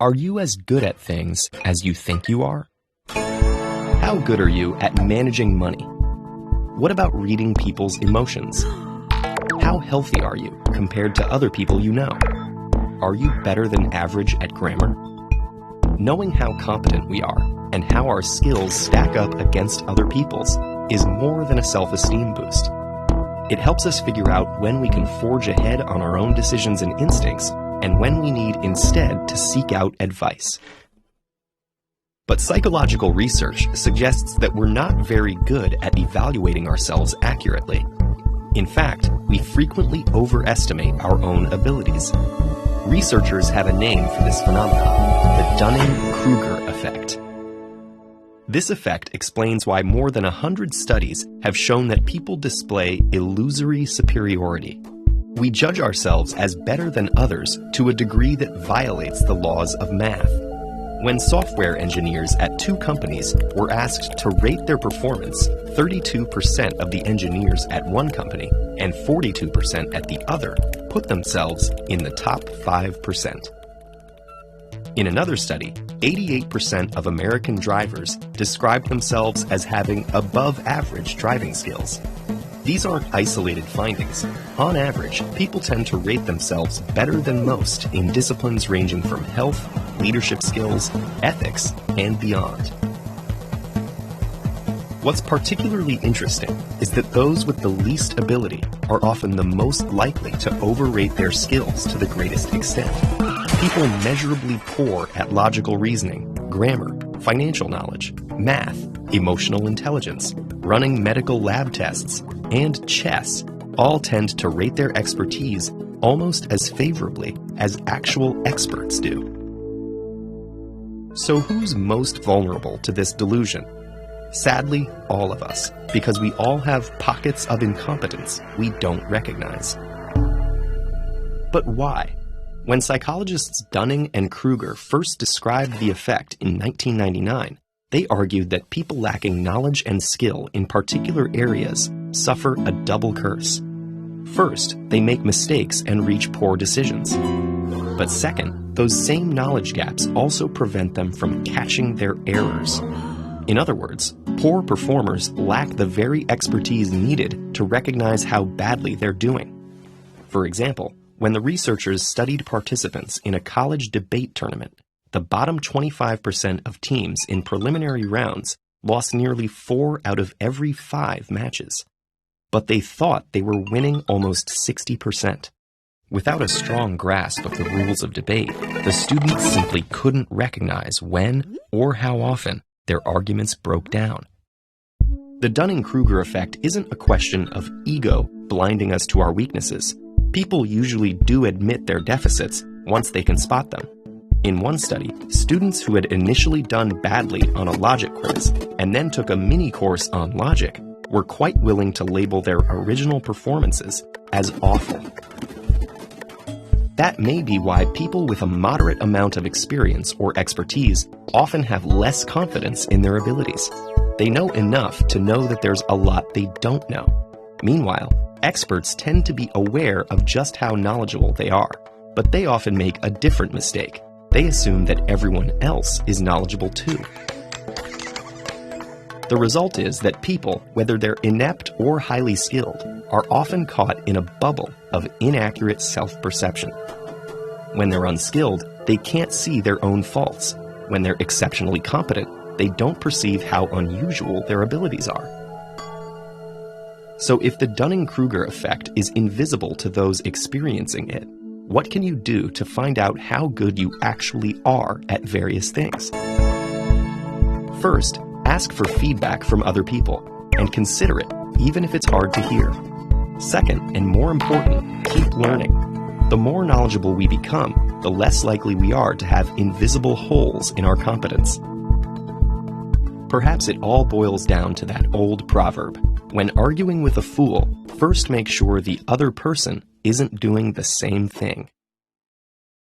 Are you as good at things as you think you are? How good are you at managing money? What about reading people's emotions? How healthy are you compared to other people you know? Are you better than average at grammar? Knowing how competent we are and how our skills stack up against other people's is more than a self-esteem boost. It helps us figure out when we can forge ahead on our own decisions and instincts and when we need instead to seek out advice. But psychological research suggests that we're not very good at evaluating ourselves accurately. In fact, we frequently overestimate our own abilities. Researchers have a name for this phenomenon, the Dunning-Kruger effect. This effect explains why more than 100 studies have shown that people display illusory superiority. We judge ourselves as better than others to a degree that violates the laws of math. When software engineers at two companies were asked to rate their performance, 32% of the engineers at one company and 42% at the other put themselves in the top 5%. In another study, 88% of American drivers described themselves as having above-average driving skills. These aren't isolated findings. On average, people tend to rate themselves better than most in disciplines ranging from health, leadership skills, ethics, and beyond. What's particularly interesting is that those with the least ability are often the most likely to overrate their skills to the greatest extent. People measurably poor at logical reasoning, grammar, financial knowledge, math, emotional intelligence, running medical lab tests, and chess all tend to rate their expertise almost as favorably as actual experts do. So who's most vulnerable to this delusion? Sadly, all of us, because we all have pockets of incompetence we don't recognize. But why? When psychologists Dunning and Kruger first described the effect in 1999, they argued that people lacking knowledge and skill in particular areas suffer a double curse. First, they make mistakes and reach poor decisions. But second, those same knowledge gaps also prevent them from catching their errors. In other words, poor performers lack the very expertise needed to recognize how badly they're doing. For example, when the researchers studied participants in a college debate tournament, the bottom 25% of teams in preliminary rounds lost nearly 4 out of every 5 matches. But they thought they were winning almost 60%. Without a strong grasp of the rules of debate, the students simply couldn't recognize when or how often their arguments broke down. The Dunning-Kruger effect isn't a question of ego blinding us to our weaknesses. People usually do admit their deficits once they can spot them. In one study, students who had initially done badly on a logic quiz and then took a mini course on logic were quite willing to label their original performances as awful. That may be why people with a moderate amount of experience or expertise often have less confidence in their abilities. They know enough to know that there's a lot they don't know. Meanwhile, experts tend to be aware of just how knowledgeable they are, but they often make a different mistake. They assume that everyone else is knowledgeable too. The result is that people, whether they're inept or highly skilled, are often caught in a bubble of inaccurate self-perception. When they're unskilled, they can't see their own faults. When they're exceptionally competent, they don't perceive how unusual their abilities are. So if the Dunning-Kruger effect is invisible to those experiencing it, what can you do to find out how good you actually are at various things? First, ask for feedback from other people, and consider it, even if it's hard to hear. Second, and more important, keep learning. The more knowledgeable we become, the less likely we are to have invisible holes in our competence. Perhaps it all boils down to that old proverb: when arguing with a fool, first make sure the other person isn't doing the same thing.